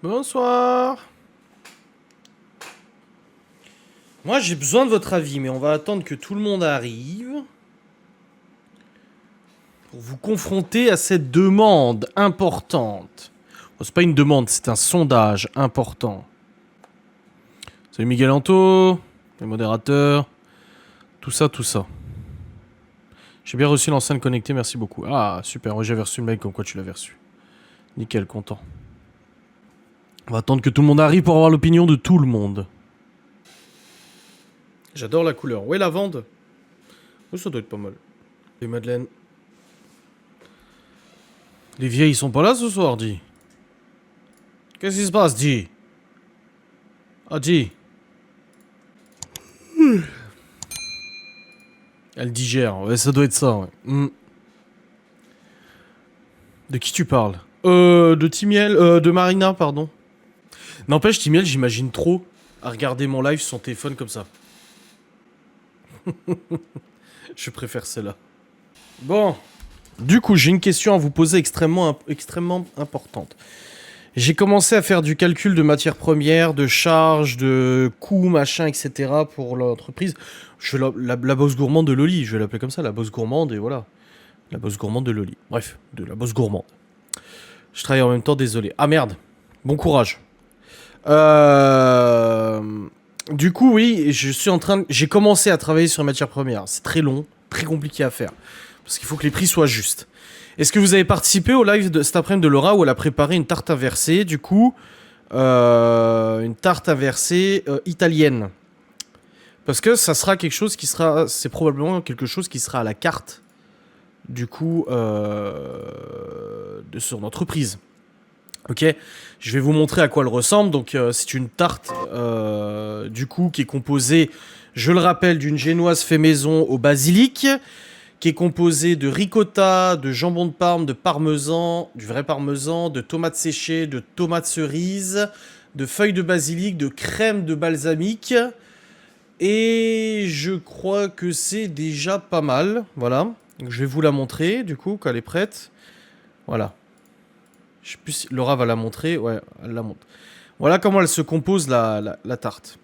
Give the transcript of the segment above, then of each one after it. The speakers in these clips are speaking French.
Bonsoir. Moi, j'ai besoin de votre avis, mais on va attendre que tout le monde arrive pour vous confronter à cette demande importante. Bon, c'est pas une demande, c'est un sondage important. Salut Miguel Anto, les modérateurs, tout ça, tout ça. J'ai bien reçu l'enceinte connectée, merci beaucoup. Ah, super, ouais, j'avais reçu le mail comme quoi tu l'avais reçu. Nickel, content. On va attendre que tout le monde arrive pour avoir l'opinion de tout le monde. J'adore la couleur. Ouais, lavande. Oh, ça doit être pas mal. Et Madeleine. Les vieilles, ils sont pas là ce soir, Di. Qu'est-ce qui se passe, Di? Ah, Di. Elle digère. Ouais, ça doit être ça, ouais. De qui tu parles? De Timiel. De Marina, pardon. N'empêche, Timiel, j'imagine trop à regarder mon live sur son téléphone comme ça. Je préfère celle-là. Bon. Du coup, j'ai une question à vous poser extrêmement importante. J'ai commencé à faire du calcul de matières premières, de charges, de coûts, machin, etc. pour l'entreprise. Je fais la bosse gourmande de Loli, je vais l'appeler comme ça, la bosse gourmande, et voilà. La bosse gourmande de Loli. Bref, de la bosse gourmande. Je travaille en même temps, désolé. Ah merde, bon courage. Du coup, oui, j'ai commencé à travailler sur les matières premières. C'est très long, très compliqué à faire. Parce qu'il faut que les prix soient justes. Est-ce que vous avez participé au live de cet après-midi de Laura où elle a préparé une tarte à verser, du coup, une tarte à verser italienne. Parce que ça sera quelque chose qui sera, c'est probablement quelque chose qui sera à la carte, du coup, de son entreprise. Ok, je vais vous montrer à quoi elle ressemble. Donc, c'est une tarte, du coup, qui est composée, je le rappelle, d'une génoise fait maison au basilic, qui est composé de ricotta, de jambon de Parme, de parmesan, du vrai parmesan, de tomates séchées, de tomates cerises, de feuilles de basilic, de crème de balsamique. Et je crois que c'est déjà pas mal. Voilà. Donc, je vais vous la montrer, du coup, quand elle est prête. Voilà. Je sais plus si Laura va la montrer. Ouais, elle la montre. Voilà comment elle se compose, la tarte.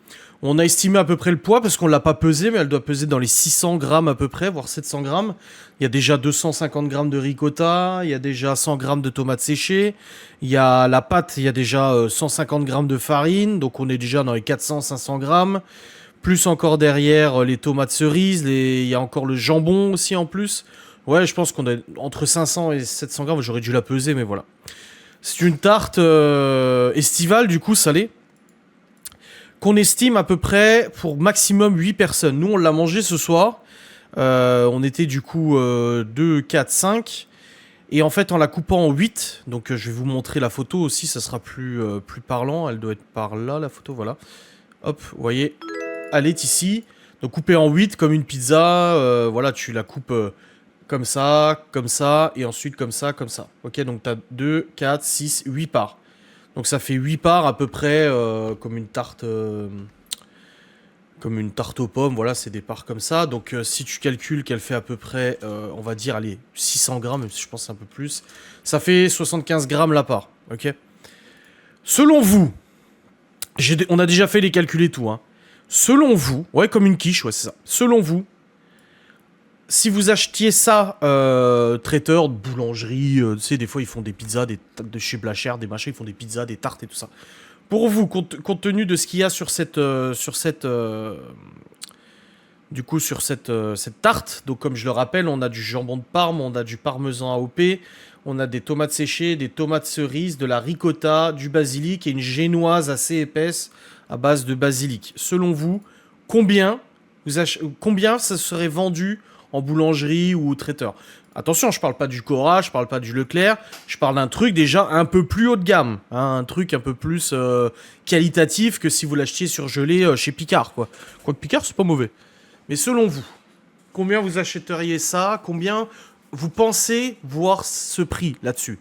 On a estimé à peu près le poids parce qu'on l'a pas pesé, mais elle doit peser dans les 600 grammes à peu près, voire 700 grammes. Il y a déjà 250 grammes de ricotta, il y a déjà 100 grammes de tomates séchées, il y a la pâte, il y a déjà 150 grammes de farine, donc on est déjà dans les 400-500 grammes. Plus encore derrière les tomates cerises, il y a encore le jambon aussi en plus. Ouais, je pense qu'on est entre 500 et 700 grammes, j'aurais dû la peser, mais voilà. C'est une tarte estivale, du coup, salée, qu'on estime à peu près pour maximum 8 personnes. Nous, on l'a mangé ce soir. On était du coup 2, 4, 5. Et en fait, en la coupant en 8, donc je vais vous montrer la photo aussi, ça sera plus parlant. Elle doit être par là, la photo, voilà. Hop, vous voyez, elle est ici. Donc coupée en 8 comme une pizza. Voilà, tu la coupes comme ça, et ensuite comme ça, comme ça. Ok, donc tu as 2, 4, 6, 8 parts. Donc ça fait 8 parts à peu près comme une tarte aux pommes, voilà, c'est des parts comme ça. Donc si tu calcules qu'elle fait à peu près, on va dire, allez, 600 grammes, même si je pense un peu plus, ça fait 75 grammes la part, ok. Selon vous, on a déjà fait les calculs et tout, hein. Selon vous, ouais, comme une quiche, ouais, c'est ça. Selon vous, si vous achetiez ça, traiteur, de boulangerie, tu sais, des fois ils font des pizzas, de chez Blachère, des machins, ils font des pizzas, des tartes et tout ça. Pour vous, compte tenu de ce qu'il y a sur cette tarte, donc comme je le rappelle, on a du jambon de Parme, on a du parmesan AOP, on a des tomates séchées, des tomates cerises, de la ricotta, du basilic et une génoise assez épaisse à base de basilic. Selon vous, combien ça serait vendu en boulangerie ou au traiteur? Attention, je parle pas du Cora, je parle pas du Leclerc, je parle d'un truc déjà un peu plus haut de gamme, hein, un truc un peu plus qualitatif que si vous l'achetiez surgelé chez Picard, quoi. Quoique Picard, c'est pas mauvais. Mais selon vous, combien vous achèteriez ça? Combien vous pensez voir ce prix là-dessus?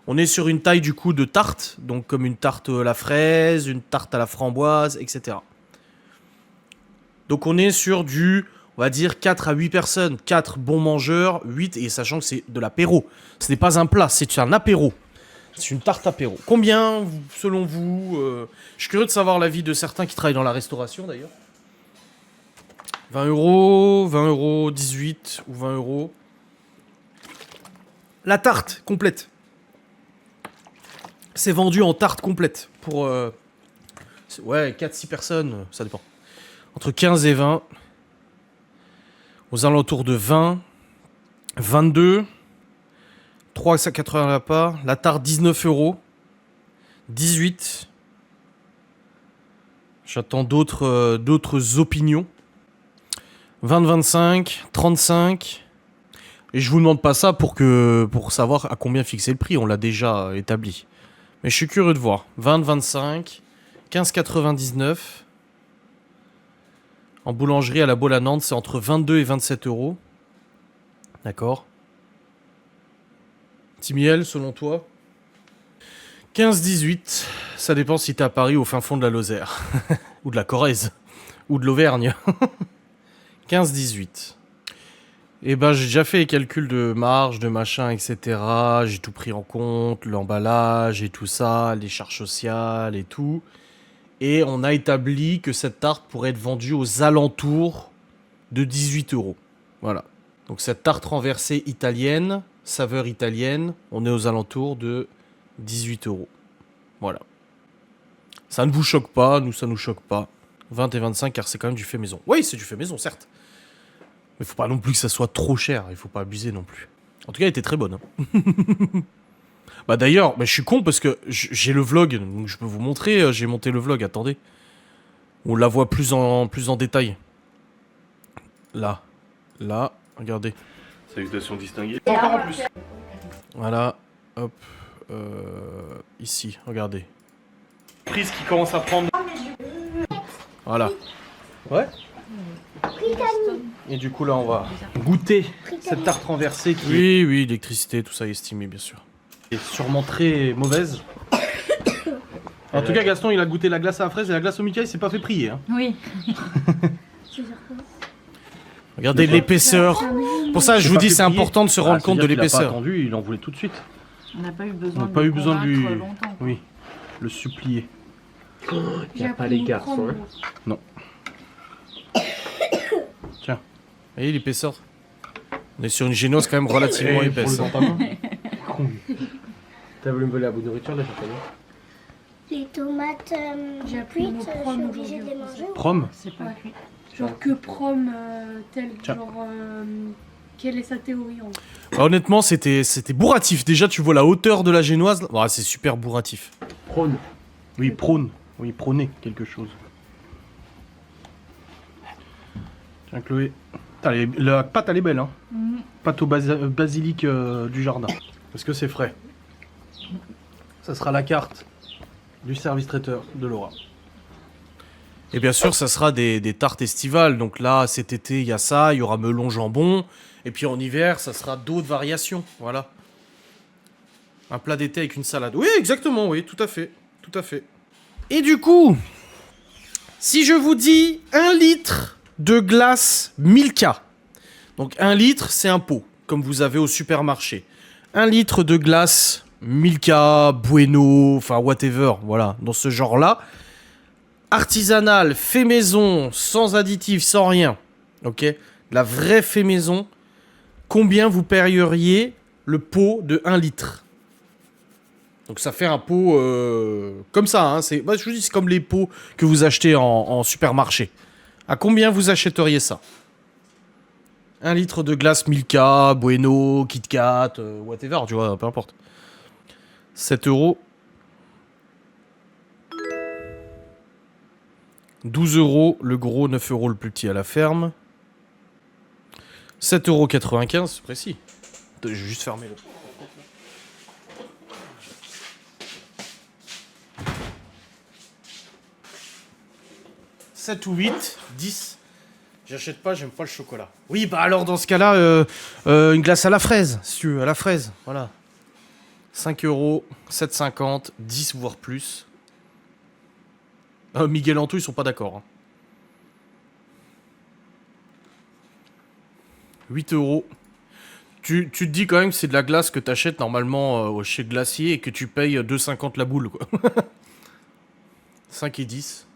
On est sur une taille du coup de tarte, donc comme une tarte à la fraise, une tarte à la framboise, etc. Donc on est sur du, on va dire 4 à 8 personnes, 4 bons mangeurs, 8, et sachant que c'est de l'apéro. Ce n'est pas un plat, c'est un apéro. C'est une tarte apéro. Combien, selon vous je suis curieux de savoir l'avis de certains qui travaillent dans la restauration, d'ailleurs. 20 euros, 20 euros, 18 ou 20 euros. La tarte complète. C'est vendu en tarte complète. Pour, ouais, 4-6 personnes, ça dépend. Entre 15 et 20. Aux alentours de 20. 22. 3,80 la part. La tarte, 19 euros. 18. J'attends d'autres opinions. 20-25. 35. Et je vous demande pas ça pour savoir à combien fixer le prix. On l'a déjà établi. Mais je suis curieux de voir. 20-25. 15,99. En boulangerie à la Baule à Nantes, c'est entre 22 et 27 euros. D'accord. Timiel, selon toi 15-18. Ça dépend si t'es à Paris ou au fin fond de la Lozère. Ou de la Corrèze. Ou de l'Auvergne. 15-18. Et ben j'ai déjà fait les calculs de marge, de machin, etc. J'ai tout pris en compte, l'emballage et tout ça, les charges sociales et tout. Et on a établi que cette tarte pourrait être vendue aux alentours de 18 euros. Voilà. Donc cette tarte renversée italienne, saveur italienne, on est aux alentours de 18 euros. Voilà. Ça ne vous choque pas, nous ça nous choque pas. 20 et 25 car c'est quand même du fait maison. Oui, c'est du fait maison, certes. Mais faut pas non plus que ça soit trop cher, il faut pas abuser non plus. En tout cas, elle était très bonne. Hein. Bah d'ailleurs, je suis con parce que j'ai le vlog, donc je peux vous montrer, j'ai monté le vlog, attendez. On la voit plus en détail. Là. Là, regardez. Salutations distinguées. Encore en plus. Voilà, hop. Ici, regardez. Prise qui commence à prendre. Voilà. Ouais. Et du coup là on va goûter cette tarte renversée qui oui, électricité, tout ça est estimé bien sûr. Est sûrement très mauvaise. En tout cas Gaston il a goûté la glace à la fraise et la glace au Mickey il s'est pas fait prier. Hein. Oui. Regardez l'épaisseur. Pour ça je vous dis c'est important de se rendre compte de l'épaisseur. Il a pas attendu, il en voulait tout de suite. On n'a pas eu besoin, de lui longtemps. Oui, le supplier. Il n'y a pas les garçons. Hein. Non. Tiens, vous voyez l'épaisseur. On est sur une génoise quand même relativement épaisse. T'as voulu me voler la bonne nourriture là, j'ai pas vu. Les tomates J'ai appris le mot cuites, je prom suis obligée de les aujourd'hui. manger. Prom. C'est pas cuit. Genre que prom, tel, Tiens. genre... quelle est sa théorie en Bah, honnêtement c'était bourratif. Déjà tu vois la hauteur de la génoise. Ouais, c'est super bourratif. Prône. Oui, prône. Oui, prôner quelque chose. Tiens, Chloé. Putain, la pâte, elle est belle, hein. Pâte au basilic du jardin. Parce que c'est frais. Ça sera la carte du service traiteur de Laura. Et bien sûr, ça sera des tartes estivales. Donc là, cet été, il y a ça, il y aura melon jambon. Et puis en hiver, ça sera d'autres variations. Voilà. Un plat d'été avec une salade. Oui, exactement, oui, tout à fait. Tout à fait. Et du coup, si je vous dis 1 litre de glace Milka. Donc 1 litre, c'est un pot, comme vous avez au supermarché. 1 litre de glace Milka, Bueno, enfin whatever, voilà, dans ce genre-là. Artisanal, fait maison, sans additifs, sans rien. Ok ? La vraie fait maison. Combien vous paieriez le pot de 1 litre ? Donc ça fait un pot comme ça. Hein, je vous dis, c'est comme les pots que vous achetez en supermarché. À combien vous achèteriez ça ? 1 litre de glace Milka, Bueno, Kit Kat, whatever, tu vois, peu importe. 7 euros. 12 euros le gros, 9 euros le plus petit à la ferme. 7,95 €, c'est précis. Je vais juste fermer le... 7 ou 8, 10. J'achète pas, j'aime pas le chocolat. Oui, bah alors dans ce cas-là, une glace à la fraise, si tu veux, à la fraise, voilà. 5 euros, 7,50, 10 voire plus. Miguel Anto, ils sont pas d'accord. Hein. 8 euros. Tu te dis quand même que c'est de la glace que t'achètes normalement chez le glacier et que tu payes 2,50 la boule, quoi. 5 et 10.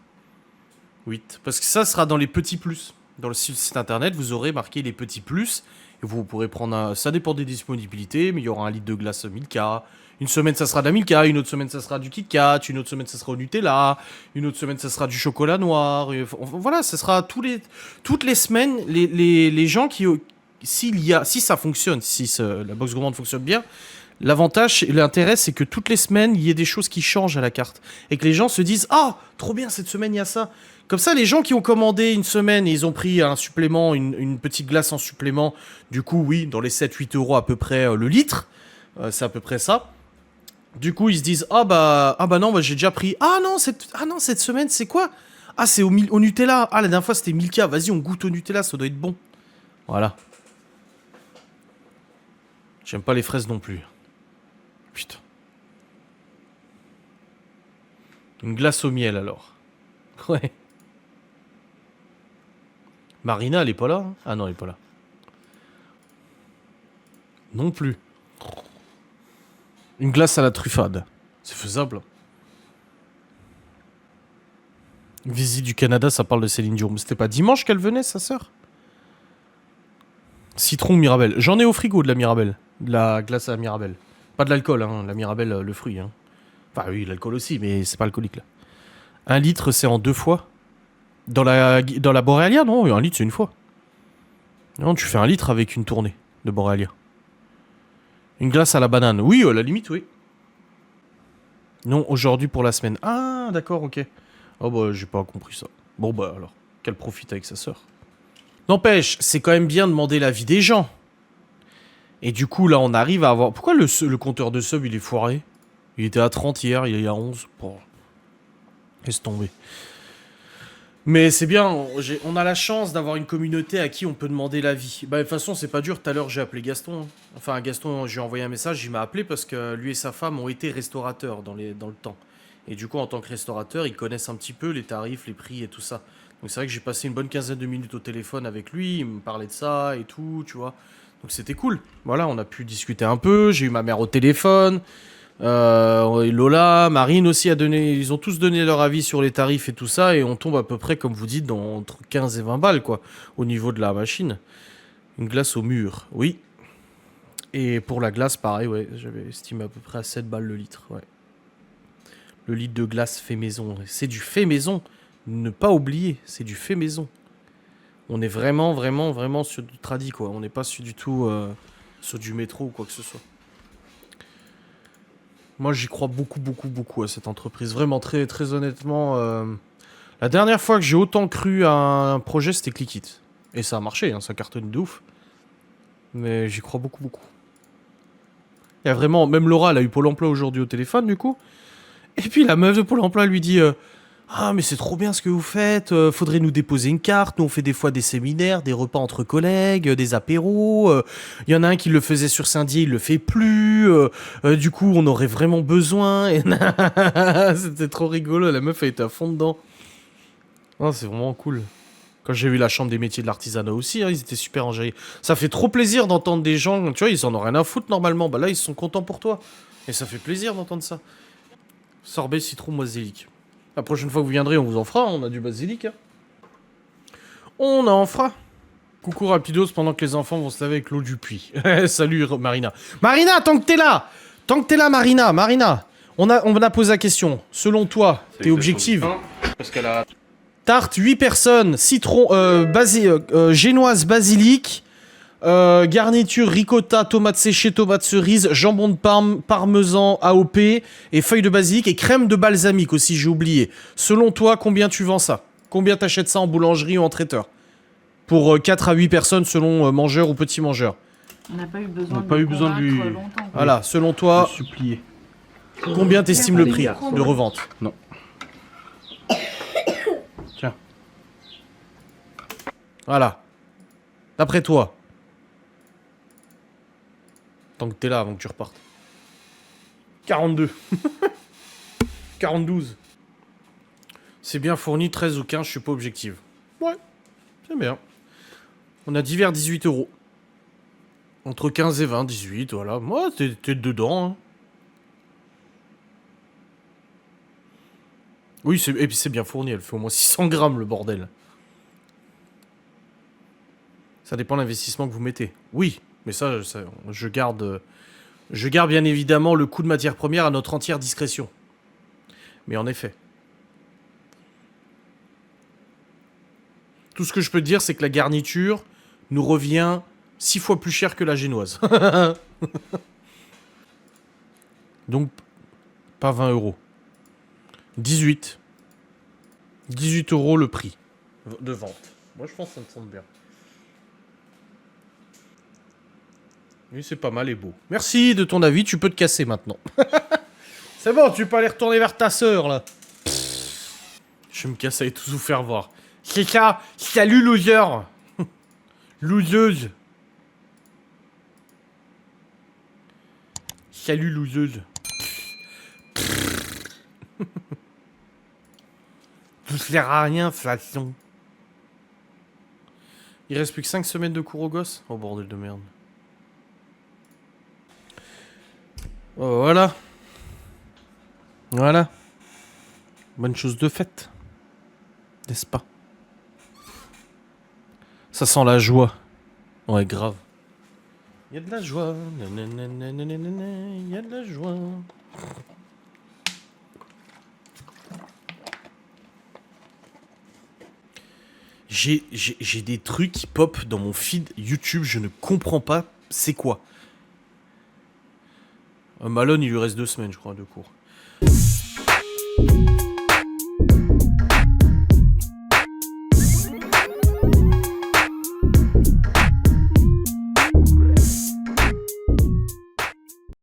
8. Parce que ça sera dans les petits plus. Dans le site internet, vous aurez marqué les petits plus. Et vous pourrez prendre un... Ça dépend des disponibilités, mais il y aura un litre de glace Milka. Une semaine, ça sera de la Milka. Une autre semaine, ça sera du Kit Kat. Une autre semaine, ça sera au Nutella. Une autre semaine, ça sera du chocolat noir. Voilà, ça sera toutes les semaines, les gens qui... Si ça fonctionne, la box gourmande fonctionne bien, l'avantage et l'intérêt, c'est que toutes les semaines, il y ait des choses qui changent à la carte. Et que les gens se disent « Ah, trop bien, cette semaine, il y a ça !» Comme ça, les gens qui ont commandé une semaine et ils ont pris un supplément, une petite glace en supplément, du coup, oui, dans les 7-8 euros à peu près le litre, c'est à peu près ça. Du coup, ils se disent « Ah bah non, j'ai déjà pris. Ah non, cette semaine, c'est quoi? Ah, c'est au Nutella. Ah, la dernière fois, c'était Milka. Vas-y, on goûte au Nutella, ça doit être bon. » Voilà. J'aime pas les fraises non plus. Putain. Une glace au miel, alors. Ouais. Marina, elle est pas là, hein? Ah non, elle est pas là. Non plus. Une glace à la truffade. C'est faisable. Visite du Canada, ça parle de Céline Dion. Mais c'était pas dimanche qu'elle venait, sa sœur? Citron Mirabelle. J'en ai au frigo de la Mirabelle. De la glace à la Mirabelle. Pas de l'alcool, hein. La Mirabelle, le fruit. Hein. Enfin, oui, l'alcool aussi, mais c'est pas alcoolique, là. 1 litre, c'est en 2 fois. Dans la Boréalia, non, 1 litre, c'est une fois. Non, tu fais 1 litre avec une tournée de Boréalia. Une glace à la banane. Oui, à la limite, oui. Non, aujourd'hui pour la semaine. Ah, d'accord, ok. Oh, bah, j'ai pas compris ça. Bon, bah, alors, qu'elle profite avec sa sœur. N'empêche, c'est quand même bien de demander l'avis des gens. Et du coup, là, on arrive à avoir... Pourquoi le compteur de sub, il est foiré? Il était à 30 hier, il est à 11. Bon. Laisse tomber. Mais c'est bien, on a la chance d'avoir une communauté à qui on peut demander l'avis. Bah, de toute façon, c'est pas dur. Tout à l'heure, j'ai appelé Gaston. Hein. Enfin, Gaston, j'ai envoyé un message, il m'a appelé parce que lui et sa femme ont été restaurateurs dans le temps. Et du coup, en tant que restaurateur, ils connaissent un petit peu les tarifs, les prix et tout ça. Donc c'est vrai que j'ai passé une bonne quinzaine de minutes au téléphone avec lui, il me parlait de ça et tout, tu vois. Donc c'était cool. Voilà, on a pu discuter un peu, j'ai eu ma mère au téléphone. Lola, Marine aussi a donné, ils ont tous donné leur avis sur les tarifs et tout ça, et on tombe à peu près, comme vous dites, dans entre 15 et 20 balles, quoi, au niveau de la machine. Une glace au mur, oui. Et pour la glace, pareil, ouais, j'avais estimé à peu près à 7 balles le litre, ouais. Le litre de glace fait maison, c'est du fait maison, ne pas oublier, c'est du fait maison. On est vraiment, vraiment, vraiment sur du tradi, quoi, on n'est pas sur du tout sur du métro ou quoi que ce soit. Moi, j'y crois beaucoup, beaucoup, beaucoup à cette entreprise. Vraiment, très, très honnêtement. La dernière fois que j'ai autant cru à un projet, c'était Clickit. Et ça a marché, hein, ça cartonne de ouf. Mais j'y crois beaucoup, beaucoup. Il y a vraiment... Même Laura, elle a eu Pôle emploi aujourd'hui au téléphone, du coup. Et puis la meuf de Pôle emploi lui dit... Ah, mais c'est trop bien ce que vous faites. Faudrait nous déposer une carte. Nous, on fait des fois des séminaires, des repas entre collègues, des apéros. Il y en a un qui le faisait sur Saint-Dié, il le fait plus. Du coup, on aurait vraiment besoin. Et c'était trop rigolo. La meuf, elle était à fond dedans. Oh, c'est vraiment cool. Quand j'ai vu la chambre des métiers de l'artisanat aussi, hein, ils étaient super enjaillés. Ça fait trop plaisir d'entendre des gens. Tu vois, ils en ont rien à foutre normalement. Bah là, ils sont contents pour toi. Et ça fait plaisir d'entendre ça. Sorbet citron basilic. La prochaine fois que vous viendrez, on vous en fera. On a du basilic. Hein. On en fera. Coucou Rapidos pendant que les enfants vont se laver avec l'eau du puits. Salut Marina. Marina, tant que t'es là, Marina, on a posé la question. Selon toi, t'es objective. Parce qu'elle a... Tarte, 8 personnes, citron, génoise basilic, garniture ricotta, tomate séchée, tomate cerise, jambon de Parme, parmesan AOP et feuilles de basilic et crème de balsamique aussi, j'ai oublié. Selon toi, combien tu vends ça? Combien t'achètes ça en boulangerie ou en traiteur? Pour 4 à 8 personnes selon mangeur ou petit mangeur. On n'a pas eu besoin, de lui longtemps. Voilà, selon toi, supplier. combien t'estimes le prix de revente? Non. Tiens. Voilà. D'après toi. Tant que t'es là avant que tu repartes. 42. 42. C'est bien fourni, 13 ou 15, je suis pas objective. Ouais, c'est bien. On a divers 18 euros. Entre 15 et 20, 18, voilà. Moi, t'es dedans. Hein. Oui, et puis c'est bien fourni, elle fait au moins 600 grammes, le bordel. Ça dépend de l'investissement que vous mettez. Oui, mais ça je garde bien évidemment le coût de matière première à notre entière discrétion. Mais en effet. Tout ce que je peux te dire, c'est que la garniture nous revient 6 fois plus cher que la génoise. Donc, pas 20 euros. 18. 18 euros le prix de vente. Moi, je pense que ça me semble bien. Oui, c'est pas mal et beau. Merci de ton avis, tu peux te casser maintenant. C'est bon, tu peux aller retourner vers ta sœur, là. Je vais me casser et tous vous faire voir. C'est ça. Salut, loser. Loseuse. Salut, loseuse. Tout sert à rien, façon. Il reste plus que 5 semaines de cours aux gosses. Oh, bordel de merde. Oh, voilà. Voilà. Bonne chose de faite. N'est-ce pas? Ça sent la joie. Ouais, grave. Il y a de la joie. Il y a de la joie. J'ai des trucs qui pop dans mon feed YouTube. Je ne comprends pas c'est quoi. Malone, il lui reste 2 semaines, je crois, de cours.